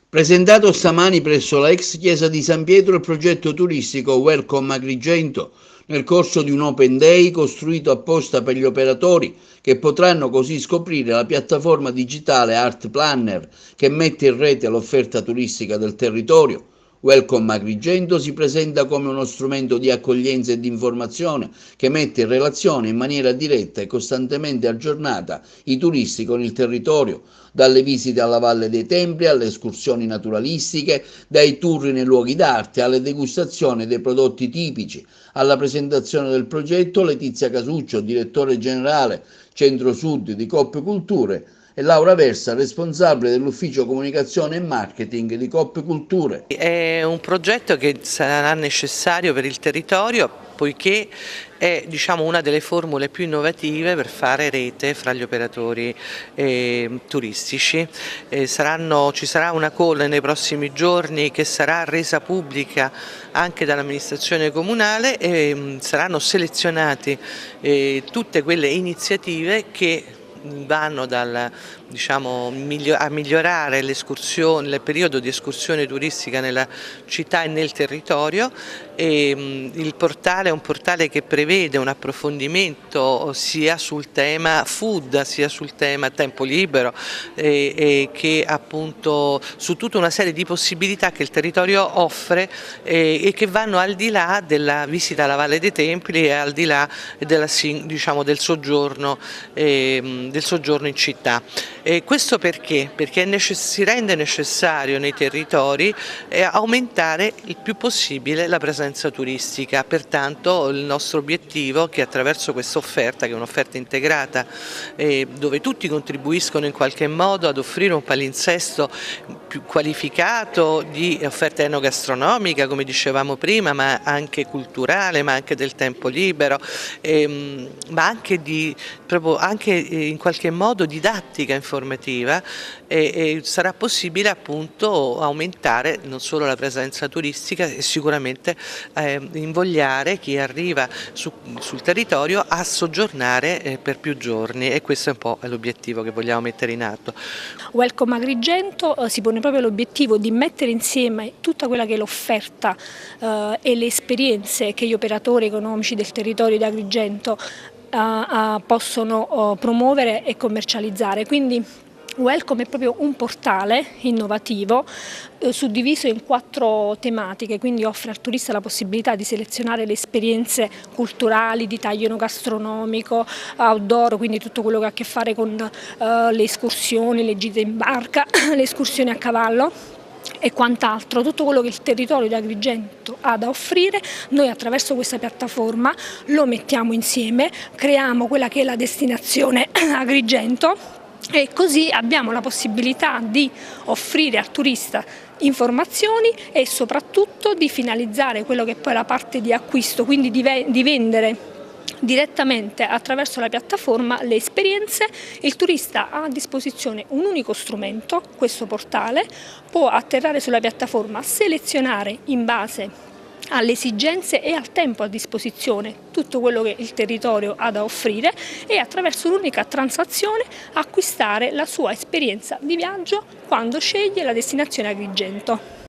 Presentato stamani presso la ex chiesa di San Pietro il progetto turistico Welcome Agrigento, nel corso di un Open Day costruito apposta per gli operatori che potranno così scoprire la piattaforma digitale Art Planner che mette in rete l'offerta turistica del territorio. Welcome Agrigento si presenta come uno strumento di accoglienza e di informazione che mette in relazione in maniera diretta e costantemente aggiornata i turisti con il territorio, dalle visite alla Valle dei Templi alle escursioni naturalistiche, dai tour nei luoghi d'arte alle degustazioni dei prodotti tipici. Alla presentazione del progetto Letizia Casuccio, direttore generale Centro Sud di Coop Culture, e Laura Versa, responsabile dell'ufficio comunicazione e marketing di Coop Culture. È un progetto che sarà necessario per il territorio poiché è una delle formule più innovative per fare rete fra gli operatori turistici. Ci sarà una call nei prossimi giorni che sarà resa pubblica anche dall'amministrazione comunale e saranno selezionate tutte quelle iniziative che vanno a migliorare il periodo di escursione turistica nella città e nel territorio. Il portale è un portale che prevede un approfondimento sia sul tema food sia sul tema tempo libero e che appunto su tutta una serie di possibilità che il territorio offre e che vanno al di là della visita alla Valle dei Templi e al di là del soggiorno in città. Questo perché? Perché si rende necessario nei territori aumentare il più possibile la presenza turistica. Pertanto il nostro obiettivo è che attraverso questa offerta, che è un'offerta integrata, dove tutti contribuiscono in qualche modo ad offrire un palinsesto più qualificato di offerta enogastronomica, come dicevamo prima, ma anche culturale, ma anche del tempo libero, ma anche in qualche modo didattica informativa, e sarà possibile appunto aumentare non solo la presenza turistica e sicuramente invogliare chi arriva sul territorio a soggiornare per più giorni, e questo è un po' l'obiettivo che vogliamo mettere in atto. Welcome Agrigento si pone proprio l'obiettivo di mettere insieme tutta quella che è l'offerta e le esperienze che gli operatori economici del territorio di Agrigento possono promuovere e commercializzare. Quindi Welcome è proprio un portale innovativo suddiviso in 4 tematiche, quindi offre al turista la possibilità di selezionare le esperienze culturali di taglio enogastronomico, outdoor, quindi tutto quello che ha a che fare con le escursioni, le gite in barca, le escursioni a cavallo e quant'altro, tutto quello che il territorio di Agrigento ha da offrire. Noi attraverso questa piattaforma lo mettiamo insieme, creiamo quella che è la destinazione Agrigento e così abbiamo la possibilità di offrire al turista informazioni e soprattutto di finalizzare quello che poi è la parte di acquisto, quindi di vendere direttamente attraverso la piattaforma le esperienze. Il turista ha a disposizione un unico strumento, questo portale, può atterrare sulla piattaforma, selezionare in base alle esigenze e al tempo a disposizione tutto quello che il territorio ha da offrire e attraverso un'unica transazione acquistare la sua esperienza di viaggio quando sceglie la destinazione Agrigento.